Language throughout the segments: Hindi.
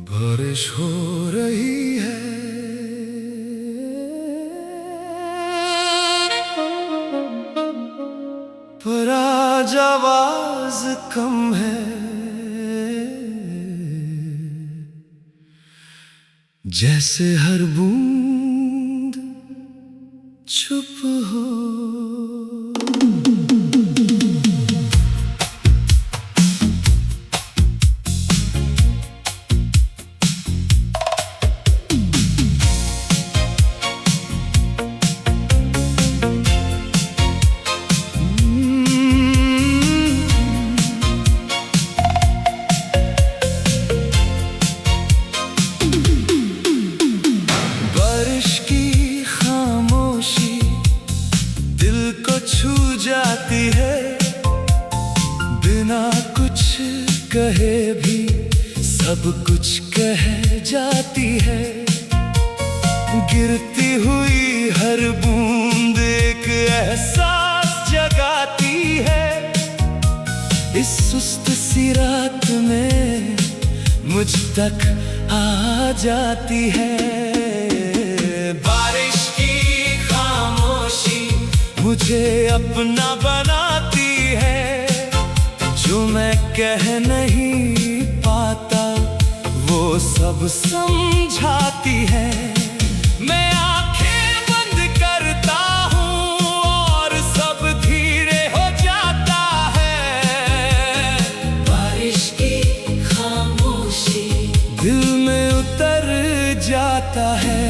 बारिश हो रही है, पर आज आवाज कम है। जैसे हर बूंद चुप हो। जाती है बिना कुछ कहे भी सब कुछ कह जाती है। गिरती हुई हर बूंद एक एहसास जगाती है। इस सुस्त सी रात में मुझ तक आ जाती है। बारिश की खामोशी मुझे अपना बनाती है। जो मैं कह नहीं पाता वो सब समझाती है। मैं आंखें बंद करता हूँ और सब धीरे हो जाता है। बारिश की खामोशी दिल में उतर जाता है।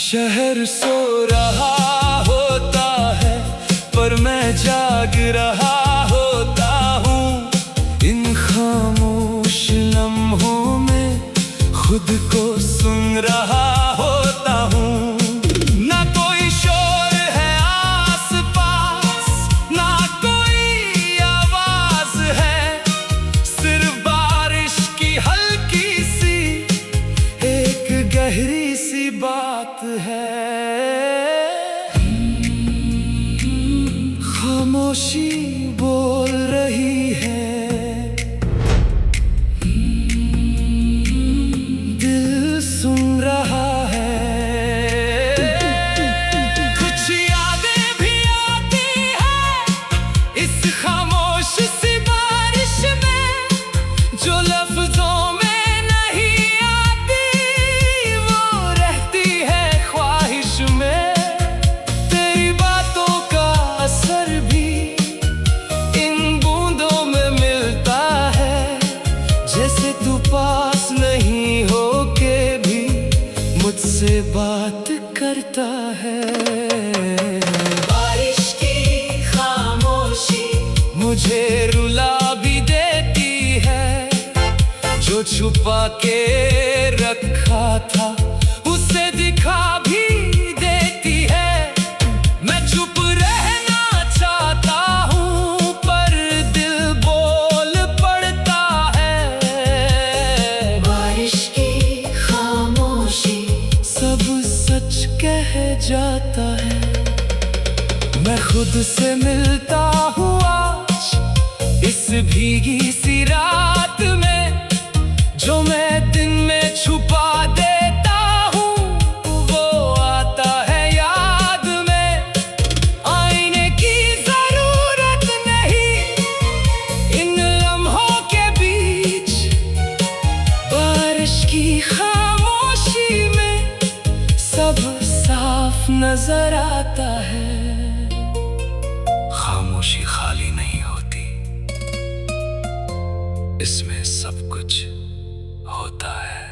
शहर सो रहा होता है पर मैं जाग रहा होता हूँ। इन खामोश लम्हों में खुद को सुन रहा होता हूँ। ना कोई शोर है आसपास, ना कोई आवाज है। सिर्फ बारिश की हल्की सी एक गहरी सी बात है। खामोशी बोल रही है, दिल सुन रहा है। कुछ यादें भी आती है इस खामोश सी बारिश में, जो लफ्जों में नहीं आती वो रहती है ख्वाहिश में। तेरी बातों का असर भी इन बूंदों में मिलता है। जैसे तू पास नहीं हो के भी मुझसे बात करता है। बारिश की खामोशी मुझे रुला भी देती है। जो छुपा के रखा था उसे दिखा भी देती है। मैं चुप रहना चाहता हूँ पर दिल बोल पड़ता है। बारिश की खामोशी सब सच कह जाता है। मैं खुद से मिलता हूँ आज इस भीगी सी रात में। जो मैं दिन में छुपा देता हूँ वो आता है याद में। आईने की जरूरत नहीं इन लम्हों के बीच। बारिश की खामोशी में सब साफ नजर आता है। खामोशी खाली नहीं होती, इसमें सब कुछ होता है।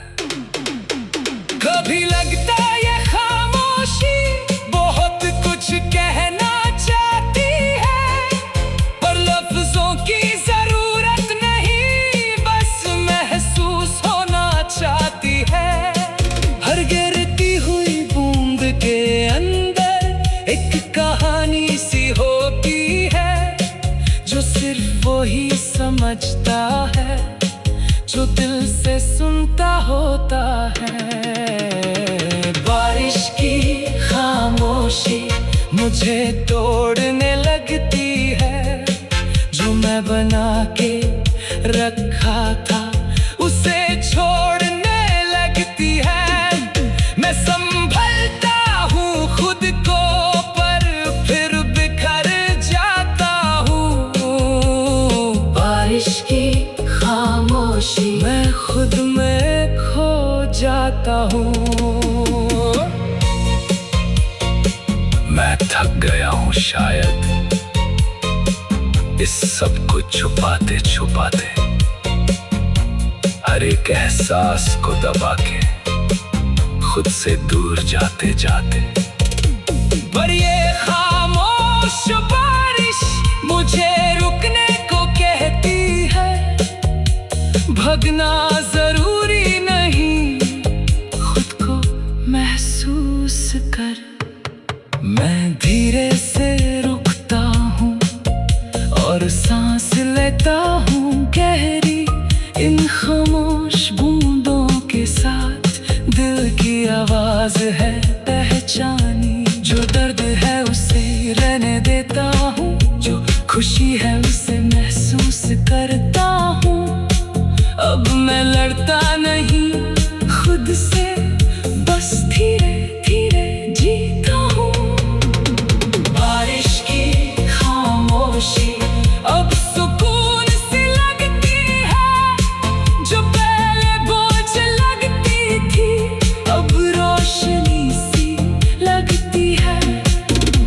कभी लगता ये खामोशी बहुत कुछ कहना चाहती है, पर लफ्जों की जरूरत नहीं, बस महसूस होना चाहती है। हर गिरती हुई बूंद के अंदर एक कहानी सी होती है, जो सिर्फ वो ही समझता है। जो दिल से सुनता होता है। बारिश की खामोशी मुझे तोड़ने लगती है, जो मैं बना के रखा था उसे छोड़ने लगती है। मैं संभलता हूँ खुद को पर फिर बिखर जाता हूँ। बारिश की खामोशी मैं खुद में खो जाता हूँ। मैं थक गया हूँ शायद इस सब को छुपाते छुपाते, हर एक एहसास को दबा के खुद से दूर जाते जाते। पर ये खामोश बारिश मुझे रुकने को कहती है, भगना जरूरी नहीं, खुद को महसूस कर। मैं धीरे से रुकता हूँ और सांस लेता हूँ गहरी, इन खामोश बूंदों के साथ दिल की आवाज है पहचानी। जो दर्द है उसे रहने देता हूँ, जो खुशी है उसे महसूस करता हूँ। अब मैं लड़ता नहीं खुद से, बस धीरे धीरे जीता हूँ। बारिश की खामोशी अब सुकून सी लगती है, जो पहले बोझ लगती थी अब रोशनी सी लगती है।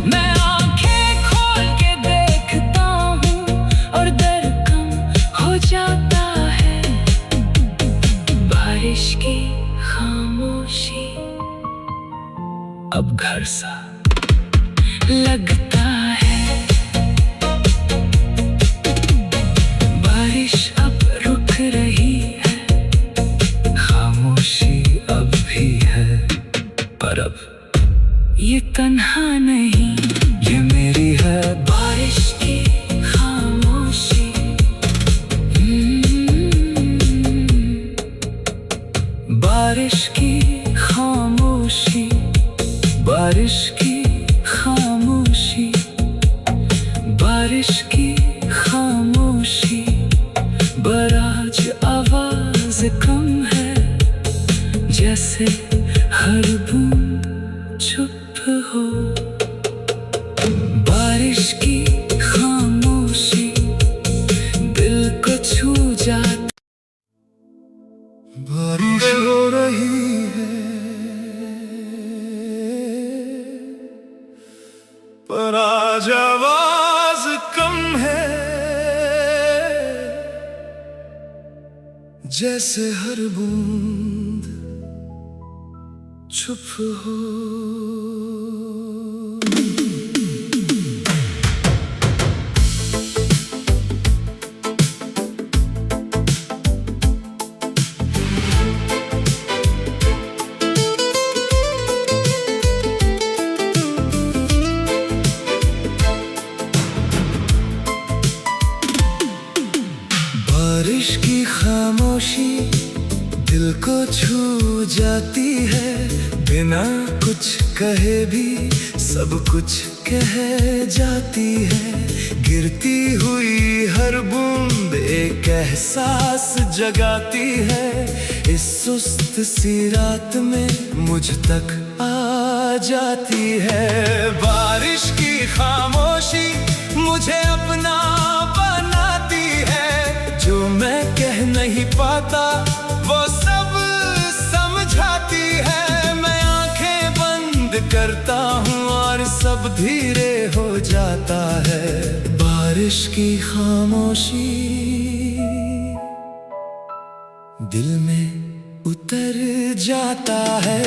मैं आंखें खोल के देखता हूँ और दर्द कम हो जाता है। बारिश की खामोशी अब घर सा लगता है। बारिश अब रुक रही है, खामोशी अब भी है, पर अब ये तन्हा नहीं, ये मेरी है। बारिश की खामोशी बारिश की खामोशी, बारिश की खामोशी, बारिश की खामोशी। बराज आवाज कम है, जैसे हर बूंद चुप हो। बारिश की खामोशी दिल को छू जाती। बारिश हो रही है पर आज आवाज कम है, जैसे हर बूंद चुप हो। बारिश की खामोशी दिल को छू जाती है, बिना कुछ कहे भी सब कुछ कह जाती है। गिरती हुई हर बूंद एक एहसास जगाती है, इस सुस्त सी रात में मुझ तक आ जाती है। बारिश की खामोशी मुझे अपना बनाती है, जो मैं कह नहीं पाता वो सब समझाती है। मैं आंखें बंद करता हूँ और सब धीरे हो जाता है। बारिश की खामोशी दिल में उतर जाता है।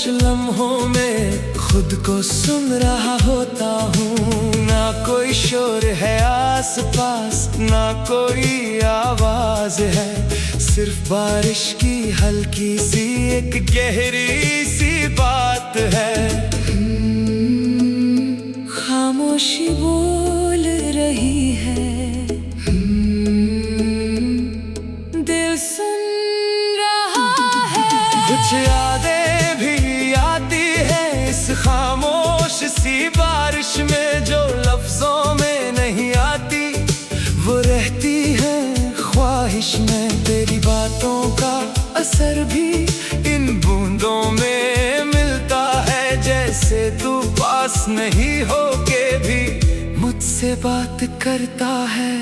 लम्हों में खुद को सुन रहा होता हूँ, ना कोई शोर है आसपास, ना कोई आवाज है, सिर्फ बारिश की हल्की सी एक गहरी सी बात है। खामोशी बोल रही है, दिल सुन रहा है। कुछ यादें भी आती है इस खामोश सी बारिश में, जो लफ्जों में नहीं आती वो रहती है ख्वाहिश में। तेरी बातों का असर भी इन बूंदों में मिलता है, जैसे तू पास नहीं होके भी मुझसे बात करता है।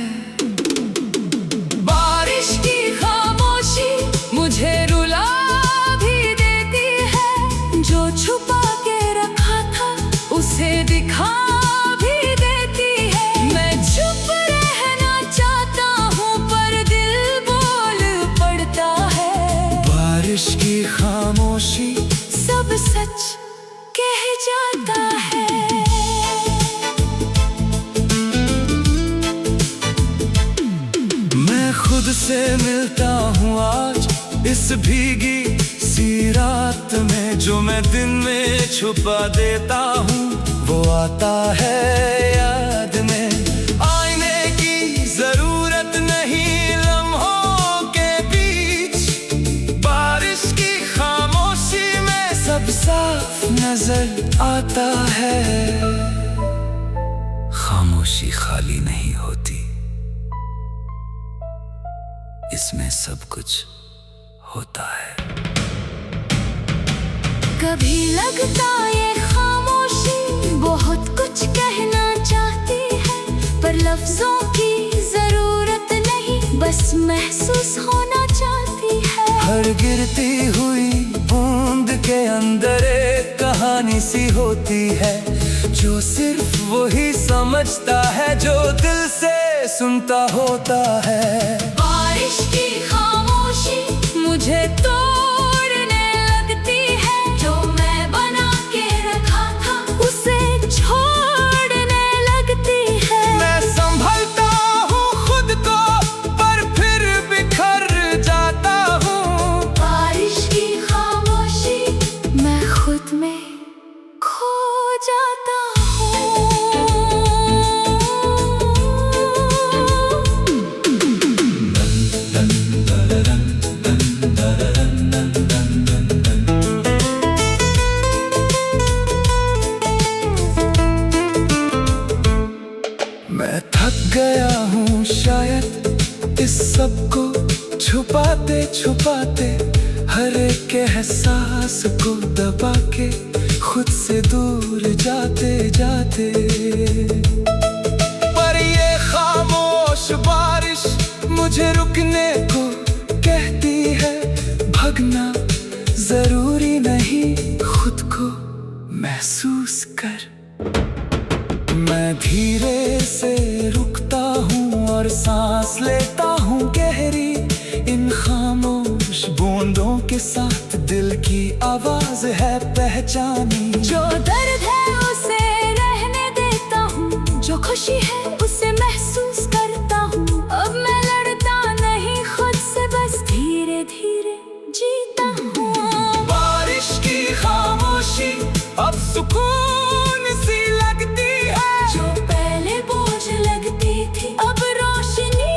बारिश की खामोशी मुझे रुला भी देती है, जो छुपा के रखा था उसे दिखा भी देती है। मैं चुप रहना चाहता हूँ पर दिल बोल पड़ता है। बारिश की खामोशी सब सच कह जाता है। मैं खुद से मिलता हूँ आज इस भीगी सी रात में, जो मैं दिन में छुपा देता हूँ वो आता है याद में। आईने की जरूरत नहीं लम्हों के बीच, बारिश की खामोशी में सब साफ नजर आता है। खामोशी खाली नहीं होती, इसमें सब कुछ होता है। कभी लगता ये खामोशी बहुत कुछ कहना चाहती है, पर लफ्जों की जरूरत नहीं, बस महसूस होना चाहती है। हर गिरती हुई बूंद के अंदर एक कहानी सी होती है, जो सिर्फ वही समझता है जो दिल से सुनता होता है। बारिश की खामोशी मुझे तोड़ने लगती है, जो मैं बना के रखा था उसे छोड़ने लगती है। मैं संभलता हूँ खुद को पर फिर बिखर जाता हूँ। बारिश की खामोशी मैं खुद में खो जाता हूँ। मैं थक गया हूँ शायद इस सब को छुपाते छुपाते, हर एक एहसास को दबा के खुद से दूर जाते जाते। पर ये खामोश बारिश मुझे रुकने को कहती है, भगना जरूरी नहीं, खुद को महसूस कर। मैं धीरे से रुकता हूँ और सांस लेता हूँ गहरी, इन खामोश बूंदों के साथ दिल की आवाज है पहचानी। जो दर्द है उसे रहने देता हूँ, जो खुशी है उसे महसूस करता हूँ। अब मैं लड़ता नहीं खुद से, बस धीरे धीरे जीता हूँ। बारिश की खामोशी अब सुकून सी लगती है, जो पहले बोझ लगती थी अब रोशनी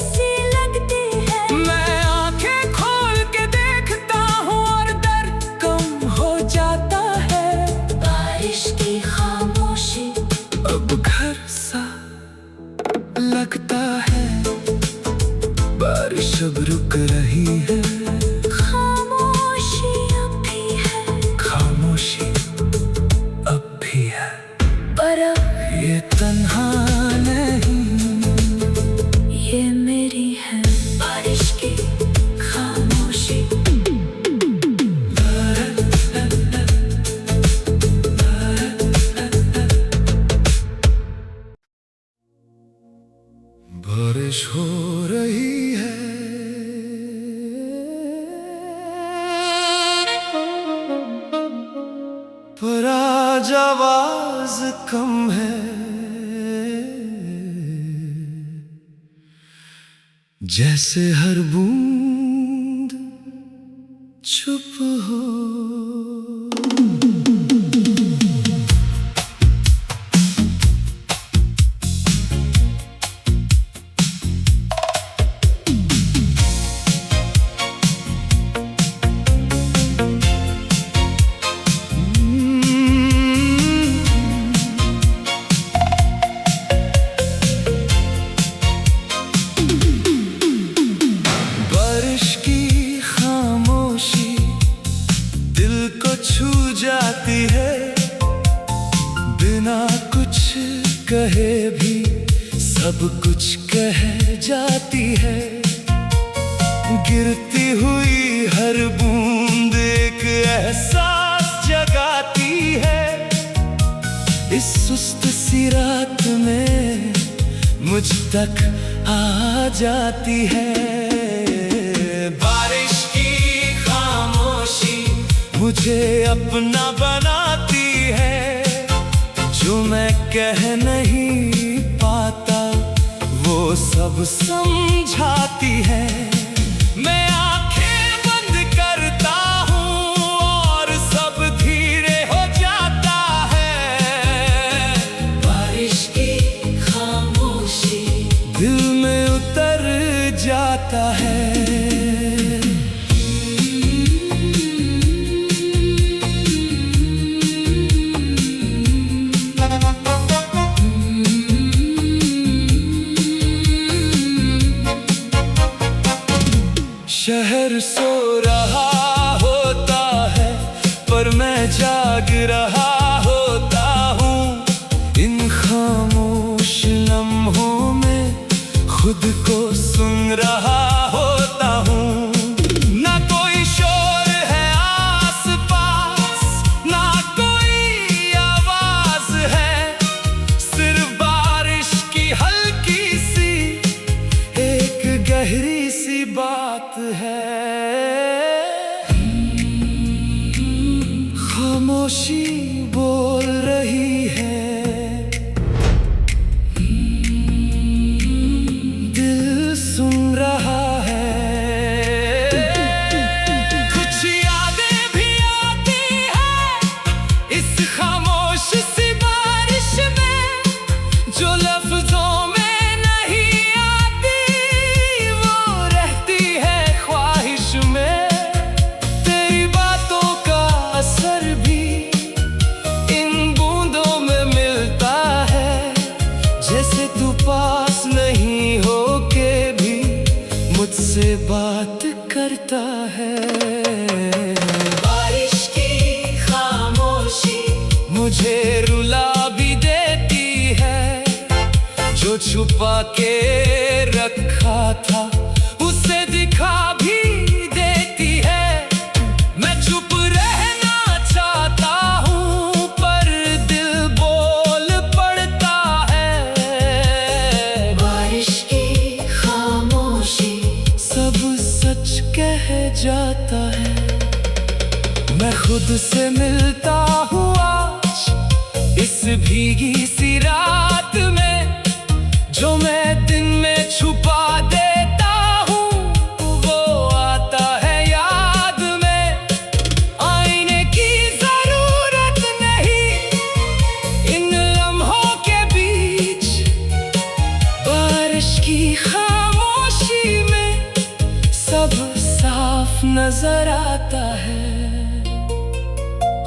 सी लगती है। मैं आंखें खोल के देखता हूँ और दर्द कम हो जाता है। बारिश की खामोशी अब घर सा लगता है। बारिश अब रुक रही है, खामोशी अब भी है, खामोशी अब भी है, पर अब ये तन्हा नहीं, ये मेरी है बारिश की खामोशी। बारिश हो रही है, पर आज आवाज कम है। जैसे हर बूंद चुप हो। जाती है बिना कुछ कहे भी सब कुछ कह जाती है। गिरती हुई हर बूंद एक एहसास जगाती है। इस सुस्त सी रात में मुझ तक आ जाती है। बारिश की खामोशी मुझे अपना बनाती है। जो मैं कह नहीं पाता वो सब समझाती है। मैं आंखें बंद करता हूँ और सब धीरे हो जाता है। बारिश की खामोशी दिल में उतर जाता है। शहर सो रहा होता है पर मैं जाग रहा होता हूँ। इन खामोश लम्हों में खुद को सुन रहा होता हूँ। ना कोई शोर है आसपास, ना कोई आवाज है, सिर्फ बारिश की हल्की सी एक गहरी सी बात है। खामोशी बोल रही है, दिल सुन रहा है। कुछ यादें भी आती है इस खामोश सी बारिश में, जो लफ्जों में पास नहीं हो के भी मुझसे बात करता है। बारिश की खामोशी मुझे रुला भी देती है। जो छुपा के रखा था उसे दिखा भी देती है। मैं चुप रहना चाहता हूँ पर दिल बोल पड़ता है। बारिश की खामोशी सब सच कह जाता है। मैं खुद से मिलता हूँ आज इस भीगी सी रात में। जो मैं दिन में छुपा देता हूँ वो आता है याद में। आईने की जरूरत नहीं इन लम्हों के बीच। बारिश की खामोशी में सब साफ नजर आता है।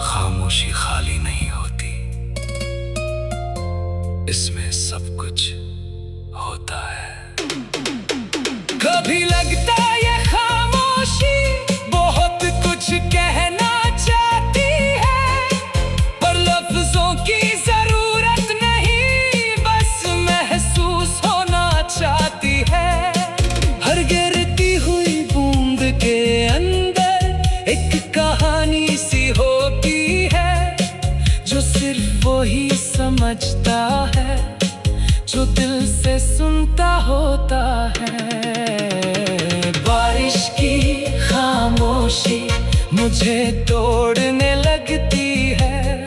खामोशी खाली नहीं होती, इसमें सब कुछ होता है। कभी लगता ये खामोशी बहुत कुछ कहना चाहती है, पर लफ्जों की जरूरत नहीं, बस महसूस होना चाहती है। हर गिरती हुई बूंद के अंदर एक कहानी सी होती है, जो सिर्फ वही समझता है जो दिल से सुनता होता है। बारिश की खामोशी मुझे तोड़ने लगती है।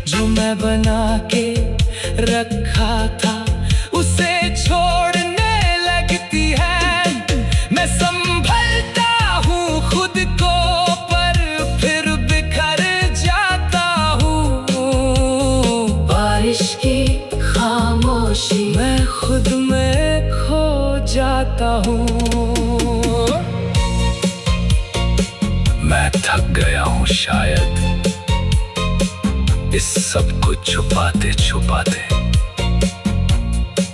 जो मैं बना के रखा था उसे छोड़ने लगती है। खुद में खो जाता हूँ। मैं थक गया हूँ शायद इस सब को छुपाते छुपाते,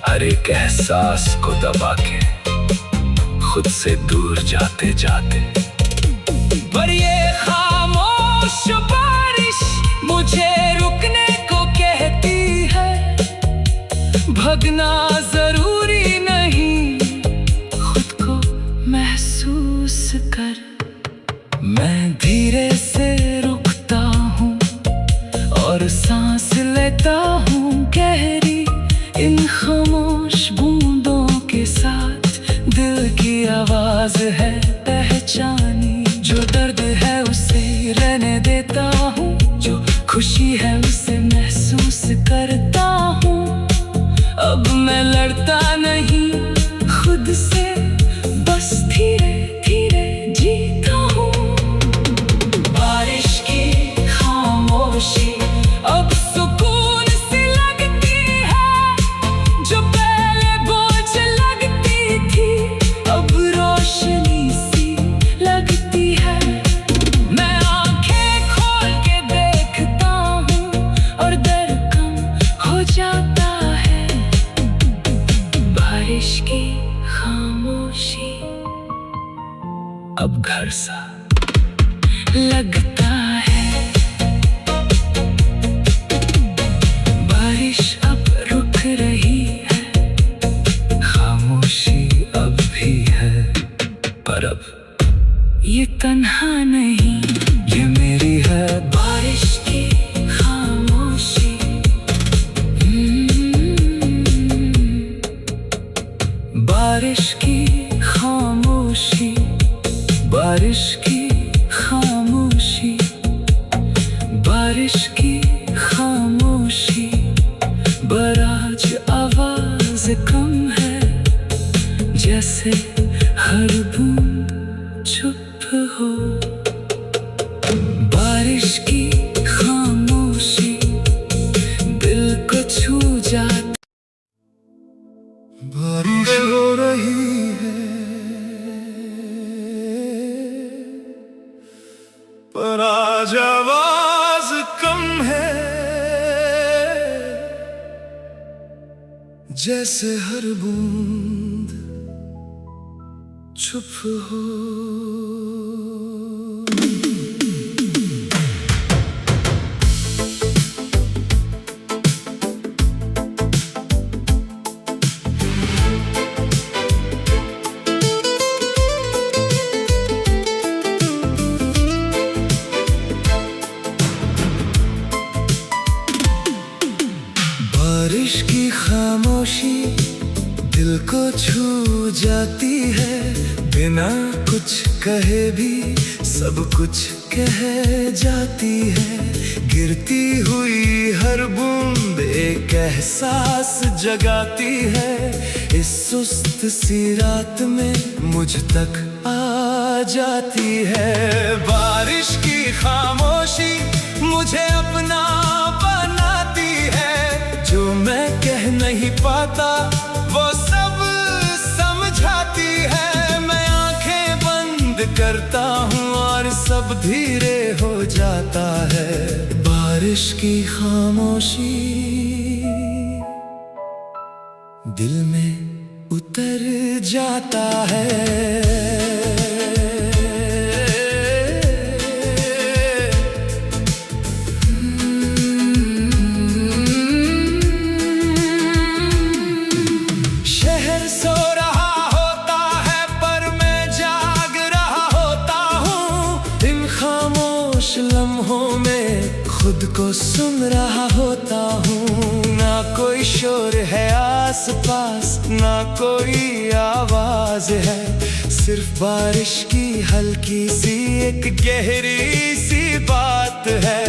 हर एक एहसास को दबा के खुद से दूर जाते जाते। पर ये खामोश बारिश मुझे रुकने को कहती है, भगना जरूरी नहीं, खुद को महसूस कर। मैं धीरे से रुकता हूँ और सांस लेता हूँ गहरी, इन खामोश बूंदों के साथ दिल की आवाज है पहचानी। जो दर्द है उसे रहने देता हूँ, जो खुशी है उसे महसूस करता हूँ। अब मैं लड़ता नहीं खुद से, बस धीरे धीरे जीता हूँ। बारिश की खामोशी अब सुकून सी लगती है, जो पहले बोझ लगती थी अब रोशनी सी लगती है। मैं आंखें खोल के देखता हूँ और डर कम हो जाता है। बारिश की खामोशी अब घर सा लगता है। बारिश अब रुक रही है, खामोशी अब भी है, पर अब ये तन्हा नहीं, ये मेरी है बारिश की खामोशी। बारिश की खामोशी, बारिश की खामोशी, बारिश की खामोशी। बराज आवाज कम है, जैसे हर बूंद चुप हो। बारिश की खामोशी दिल को छू जाती। बारिश हो रही है पर आज आवाज कम है, जैसे हर बूंद चुप हो। बारिश की खामोशी दिल को छू जाती है, बिना कुछ कहे भी सब कुछ कह जाती है। गिरती हुई हर बूंद एक एहसास जगाती है, इस सुस्त सी रात में मुझ तक आ जाती है। बारिश की खामोशी मुझे अपना बनाती है, जो मैं कह नहीं पाता वो सब समझाती है। मैं आंखें बंद करता हूँ और सब धीरे हो जाता है। बारिश की खामोशी दिल में उतर जाता है। लम्हों में खुद को सुन रहा होता हूँ, ना कोई शोर है आस पास, ना कोई आवाज है, सिर्फ बारिश की हल्की सी एक गहरी सी बात है।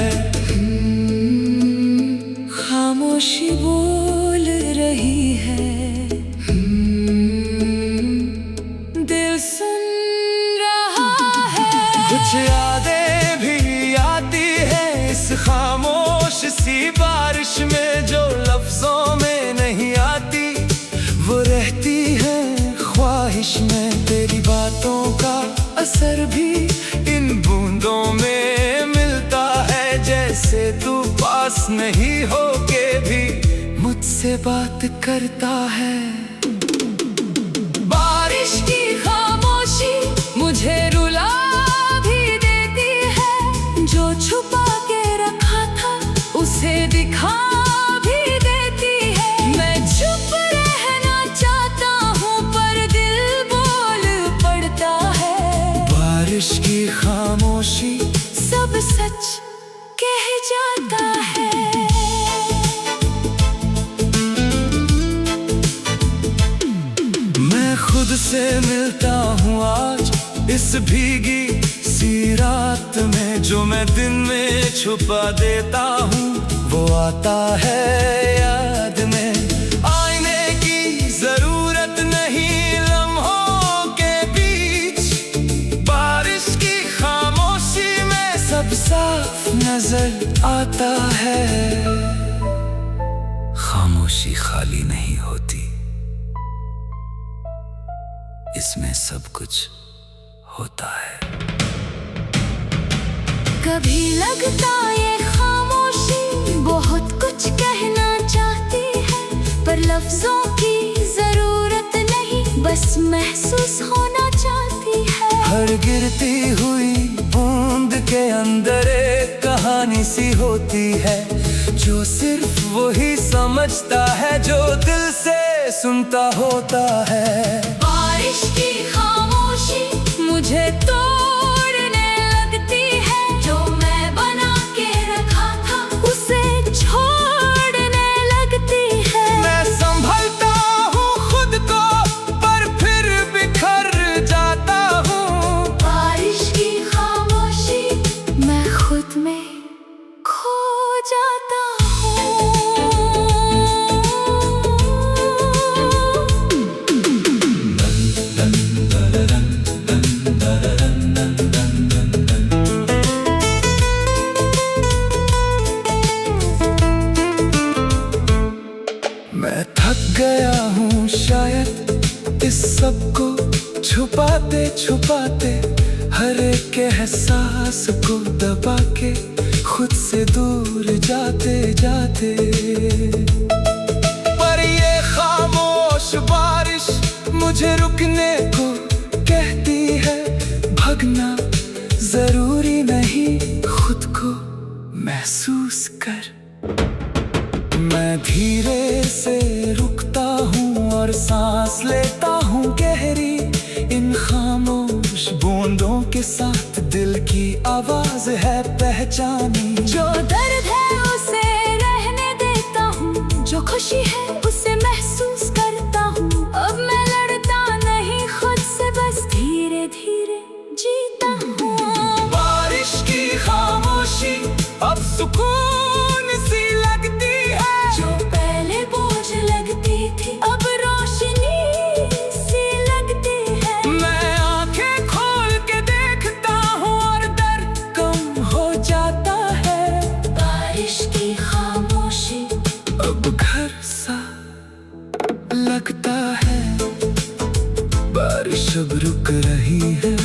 खामोशी बोल रही है, दिल सुन रहा है। कुछ यादें भी आती है इस खामोश सी बारिश में, जो लफ्जों में नहीं आती। वो रहती है ख्वाहिश में, तेरी बातों का असर भी इन बूंदों में मिलता है। जैसे तू पास नहीं होके भी मुझसे बात करता है। बारिश की खामोशी मुझे रुला भी देती है, जो छुपा के रखा था उसे दिखा भी देती है। मैं चुप रहना चाहता हूँ पर दिल बोल पड़ता है। बारिश की खामोशी सब सच कह जाता है। खुद से मिलता हूँ आज इस भीगी सी रात में, जो मैं दिन में छुपा देता हूँ वो आता है याद में। आईने की जरूरत नहीं लम्हों के बीच, बारिश की खामोशी में सब साफ नजर आता है। खामोशी खाली नहीं होती, इसमें सब कुछ होता है। कभी लगता ये खामोशी बहुत कुछ कहना चाहती है, पर लफ्जों की जरूरत नहीं, बस महसूस होना चाहती है। हर गिरती हुई बूंद के अंदर एक कहानी सी होती है, जो सिर्फ वही समझता है जो दिल से सुनता होता है। बारिश की खामोशी मुझे तोड़ने लगती है, जो मैं बना के रखा था उसे छोड़ने लगती है। मैं संभलता हूँ खुद को पर फिर बिखर जाता हूँ। बारिश की खामोशी मैं खुद में खो जाता हूँ। मैं थक गया हूँ शायद इस सब को छुपाते छुपाते, हर एक एहसास को दबा के खुद से दूर जाते जाते। पर ये खामोश बारिश मुझे रुकने को कहती है, भगना जरूरी नहीं, खुद को महसूस कर। मैं धीरे से रुकता हूँ और सांस लेता हूँ गहरी, इन खामोश बूंदों के साथ दिल की आवाज है पहचानी। जो दर्द है उसे रहने देता हूँ, जो खुशी है उसे महसूस करता हूँ। अब मैं लड़ता नहीं खुद से, बस धीरे धीरे जीता हूँ। बारिश की खामोशी अब सुकून सी लगती है, जो पहले बोझ लगती थी अब रोशनी सी लगती है। मैं आंखें खोल के देखता हूँ और दर्द कम हो जाता है। बारिश की खामोशी अब घर सा लगता है, बारिश अब रुक रही है।